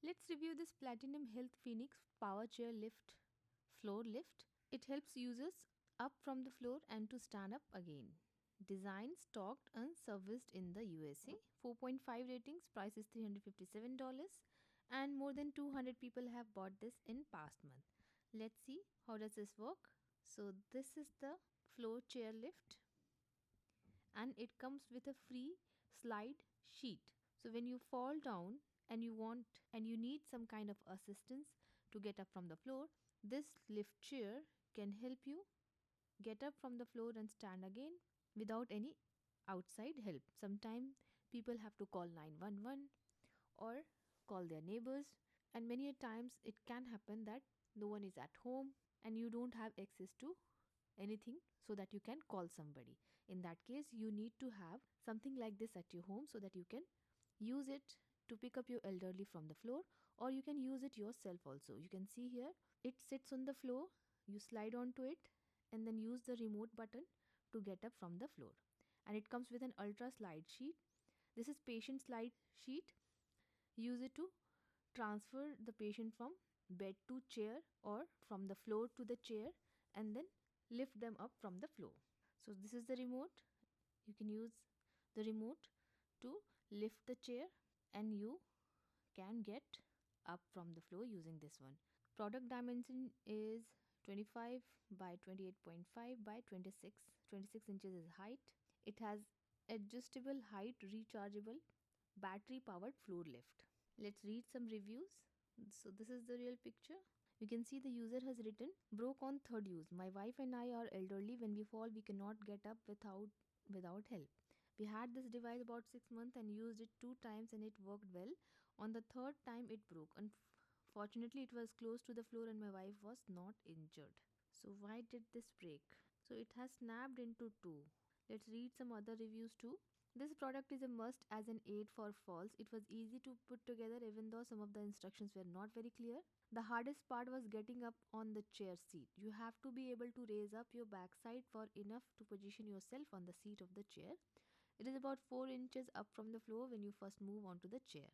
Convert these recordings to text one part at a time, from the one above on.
Let's review this Platinum Health Phoenix Power Chair Lift Floor Lift. It helps users up from the floor and to stand up again. Designed, stocked, and serviced in the USA. 4.5 ratings, price is $357, and more than 200 people have bought this in past month. Let's see how does this work. So this is the floor chair lift, and it comes with a free slide sheet. So when you fall down and you need some kind of assistance to get up from the floor, this lift chair can help you get up from the floor and stand again without any outside help. Sometimes people have to call 911 or call their neighbors, and many a times it can happen that no one is at home and you don't have access to anything so that you can call somebody. In that case, you need to have something like this at your home so that you can use it to pick up your elderly from the floor, or you can use it yourself also. You can see here it sits on the floor, you slide onto it and then use the remote button to get up from the floor. And it comes with an ultra slide sheet. This is patient slide sheet. Use it to transfer the patient from bed to chair or from the floor to the chair and then lift them up from the floor. So this is the remote. You can use the remote to lift the chair and you can get up from the floor using this one. Product dimension is 25 by 28.5 by 26. 26 inches is height. It has adjustable height, rechargeable, battery powered floor lift. Let's read some reviews. So this is the real picture. You can see the user has written, broke on third use. My wife and I are elderly. When we fall, we cannot get up without help. We had this device about 6 months and used it 2 times and it worked well. On the third time it broke. Unfortunately, it was close to the floor and my wife was not injured. So why did this break? So it has snapped into two. Let's read some other reviews too. This product is a must as an aid for falls. It was easy to put together even though some of the instructions were not very clear. The hardest part was getting up on the chair seat. You have to be able to raise up your backside for enough to position yourself on the seat of the chair. It is about 4 inches up from the floor when you first move onto the chair.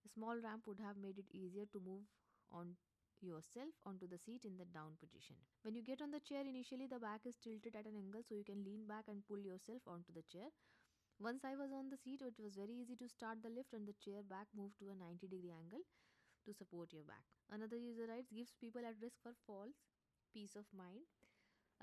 A small ramp would have made it easier to move on yourself onto the seat in the down position. When you get on the chair, initially the back is tilted at an angle so you can lean back and pull yourself onto the chair. Once I was on the seat, it was very easy to start the lift and the chair back moved to a 90-degree angle to support your back. Another user writes, gives people at risk for falls peace of mind.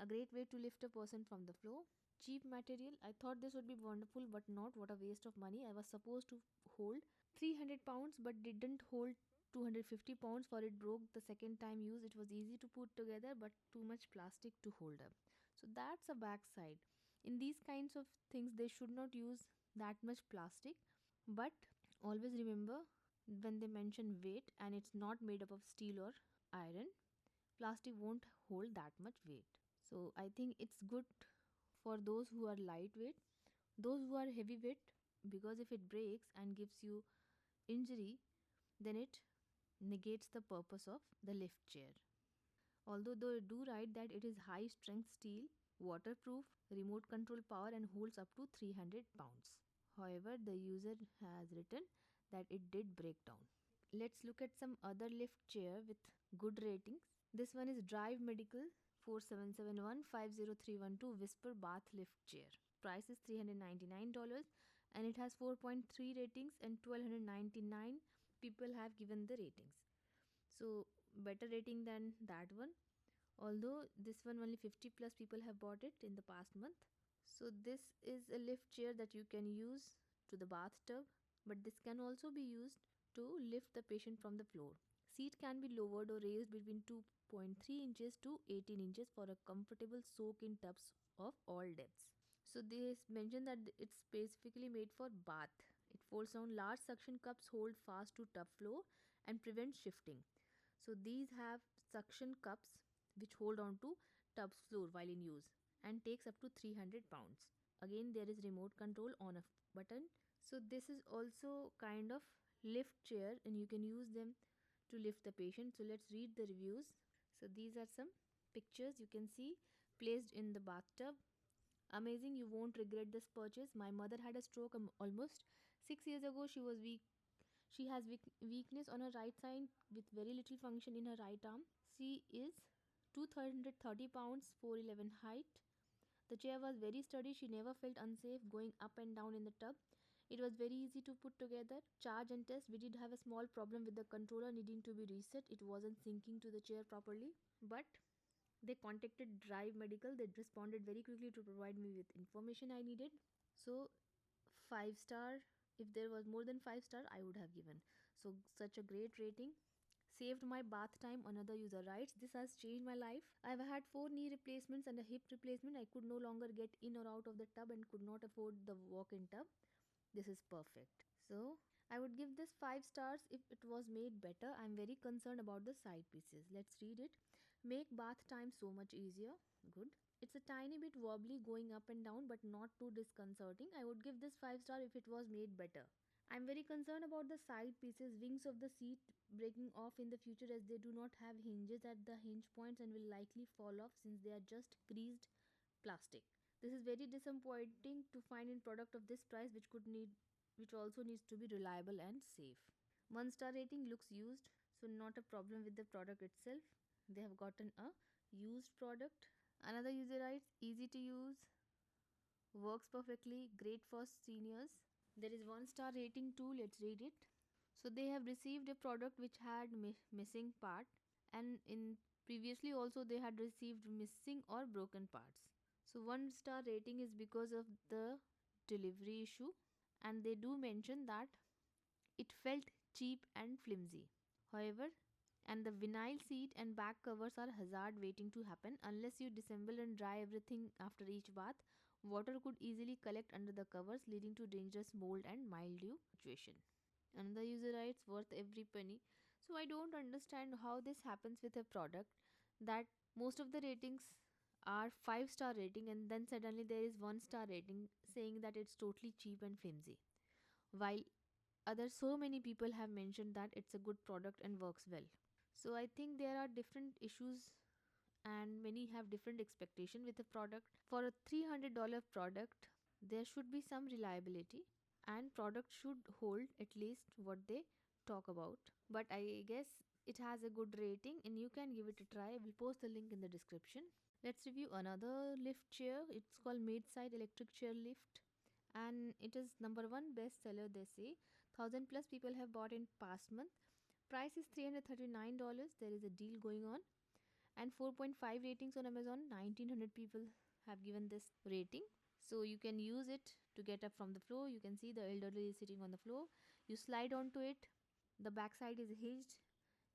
A great way to lift a person from the floor. Cheap material. I thought this would be wonderful, but not. What a waste of money. I was supposed to hold 300 pounds but didn't hold 250 pounds for it broke the second time use. It was easy to put together but too much plastic to hold up. So that's a backside. In these kinds of things, they should not use that much plastic, but always remember when they mention weight and it's not made up of steel or iron, plastic won't hold that much weight. So I think it's good for those who are lightweight, those who are heavyweight, because if it breaks and gives you injury, then it negates the purpose of the lift chair. Although they do write that it is high strength steel, waterproof, remote control power and holds up to 300 pounds. However, the user has written that it did break down. Let's look at some other lift chair with good ratings. This one is Drive Medical 4771 Whisper Bath Lift Chair. Price is $399 and it has 4.3 ratings and 1299 people have given the ratings. So better rating than that one. Although this one only 50 plus people have bought it in the past month. So this is a lift chair that you can use to the bathtub, but this can also be used to lift the patient from the floor. Seat can be lowered or raised between 2.3 inches to 18 inches for a comfortable soak in tubs of all depths. So they mentioned that it's specifically made for bath. It folds down. Large suction cups hold fast to tub floor and prevent shifting. So these have suction cups which hold on to tub floor while in use and takes up to 300 pounds. Again, there is remote control on a button. So this is also kind of lift chair and you can use them to lift the patient. So let's read the reviews. So these are some pictures you can see. Placed in the bathtub. Amazing, you won't regret this purchase. My mother had a stroke almost 6 years ago. She was weak. She has weakness on her right side with very little function in her right arm. She is 230 pounds, 4'11 height. The chair was very sturdy. She never felt unsafe going up and down in the tub. It was very easy to put together, charge and test. We did have a small problem with the controller needing to be reset. It wasn't syncing to the chair properly. But they contacted Drive Medical. They responded very quickly to provide me with information I needed. So 5 star. If there was more than 5 star, I would have given. So such a great rating. Saved my bath time, another user writes. This has changed my life. I've had 4 knee replacements and a hip replacement. I could no longer get in or out of the tub and could not afford the walk in tub. This is perfect. So I would give this 5 stars if it was made better. I'm very concerned about the side pieces. Let's read it. Make bath time so much easier. Good. It's a tiny bit wobbly going up and down, but not too disconcerting. I would give this 5 star if it was made better. I'm very concerned about the side pieces, wings of the seat breaking off in the future as they do not have hinges at the hinge points and will likely fall off since they are just greased plastic. This is very disappointing to find in product of this price which also needs to be reliable and safe. 1 star rating, looks used, so not a problem with the product itself. They have gotten a used product. Another user writes, easy to use, works perfectly, great for seniors. There is 1 star rating too, let's read it. So they have received a product which had missing part, and in previously also they had received missing or broken parts. So 1 star rating is because of the delivery issue, and they do mention that it felt cheap and flimsy. However, and the vinyl seat and back covers are hazard waiting to happen. Unless you disassemble and dry everything after each bath, water could easily collect under the covers, leading to dangerous mold and mildew situation. Another user writes, worth every penny. So I don't understand how this happens with a product that most of the ratings are 5 star rating, and then suddenly there is 1 star rating saying that it's totally cheap and flimsy, while other so many people have mentioned that it's a good product and works well. So I think there are different issues and many have different expectation with a product. For a $300 product, there should be some reliability and product should hold at least what they talk about. But I guess it has a good rating and you can give it a try. We'll post the link in the description. Let's review another lift chair. It's called Maideside Electric Chair Lift, and it is number one bestseller, they say. 1000 plus people have bought in past month. Price is $339. There is a deal going on, and 4.5 ratings on Amazon. 1900 people have given this rating. So you can use it to get up from the floor. You can see the elderly is sitting on the floor. You slide onto it. The backside is hinged.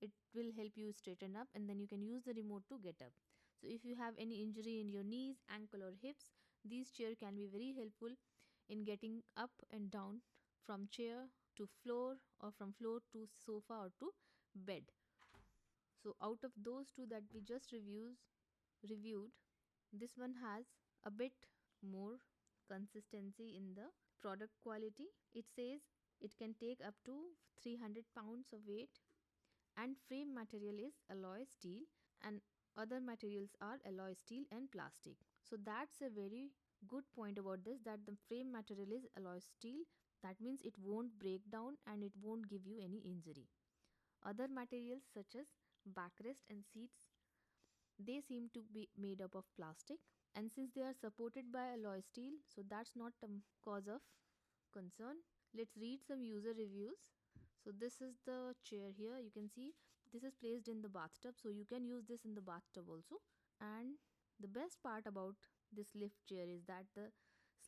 It will help you straighten up, and then you can use the remote to get up. So if you have any injury in your knees, ankle or hips, these chair can be very helpful in getting up and down from chair to floor or from floor to sofa or to bed. So out of those two that we just reviewed, this one has a bit more consistency in the product quality. It says it can take up to 300 pounds of weight, and frame material is alloy steel, and other materials are alloy steel and plastic. So that's a very good point about this, that the frame material is alloy steel. That means it won't break down and it won't give you any injury. Other materials such as backrest and seats, they seem to be made up of plastic, and since they are supported by alloy steel, so that's not a cause of concern. Let's read some user reviews. So this is the chair here. You can see this is placed in the bathtub, so you can use this in the bathtub also. And the best part about this lift chair is that the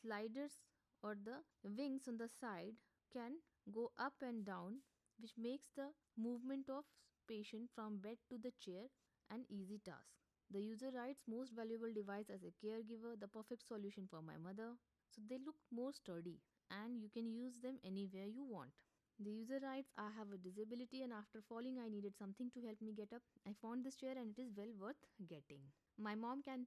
sliders or the wings on the side can go up and down, which makes the movement of patient from bed to the chair an easy task. The user writes, most valuable device as a caregiver, the perfect solution for my mother. So they look more sturdy and you can use them anywhere you want. The user writes, I have a disability and after falling I needed something to help me get up. I found this chair and it is well worth getting. My mom can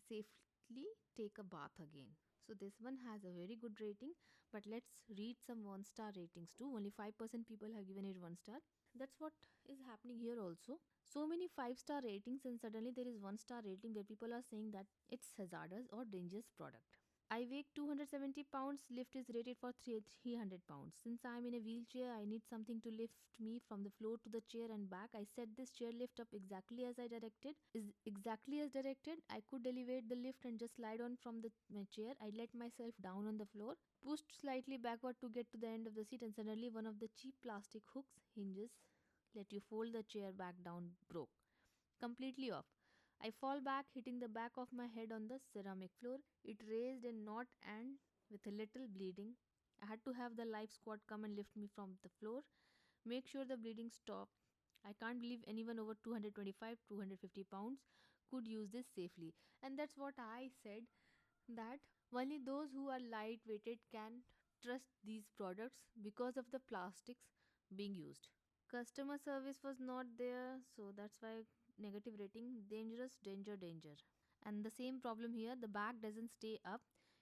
safely take a bath again. So this one has a very good rating, but let's read some 1 star ratings too. Only 5% people have given it 1 star. That's what is happening here also. So many 5 star ratings and suddenly there is 1 star rating where people are saying that it's hazardous or dangerous product. I weigh 270 pounds, lift is rated for 300 pounds. Since I am in a wheelchair, I need something to lift me from the floor to the chair and back. I set this chair lift up exactly as I directed. Is exactly as directed. I could elevate the lift and just slide on from my chair. I let myself down on the floor, pushed slightly backward to get to the end of the seat, and suddenly one of the cheap plastic hooks hinges let you fold the chair back down broke completely off. I fall back, hitting the back of my head on the ceramic floor. It raised a knot and with a little bleeding. I had to have the life squad come and lift me from the floor, make sure the bleeding stopped. I can't believe anyone over 225, 250 pounds could use this safely. And that's what I said, that only those who are lightweighted can trust these products because of the plastics being used. Customer service was not there, so that's why negative rating, dangerous, danger, danger. And the same problem here, the back doesn't stay up.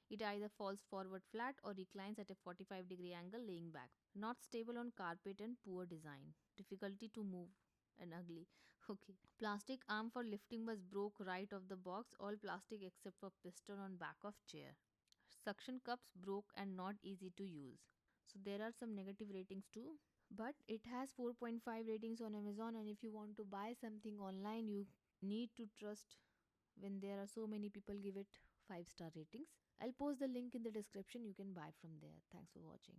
It either falls forward flat or reclines at a 45-degree angle laying back. Not stable on carpet and poor design. Difficulty to move and ugly. Okay. Plastic arm for lifting was broke right off the box. All plastic except for piston on back of chair. Suction cups broke and not easy to use. So there are some negative ratings too. But it has 4.5 ratings on Amazon, and if you want to buy something online, you need to trust when there are so many people give it 5-star ratings. I'll post the link in the description. You can buy from there. Thanks for watching.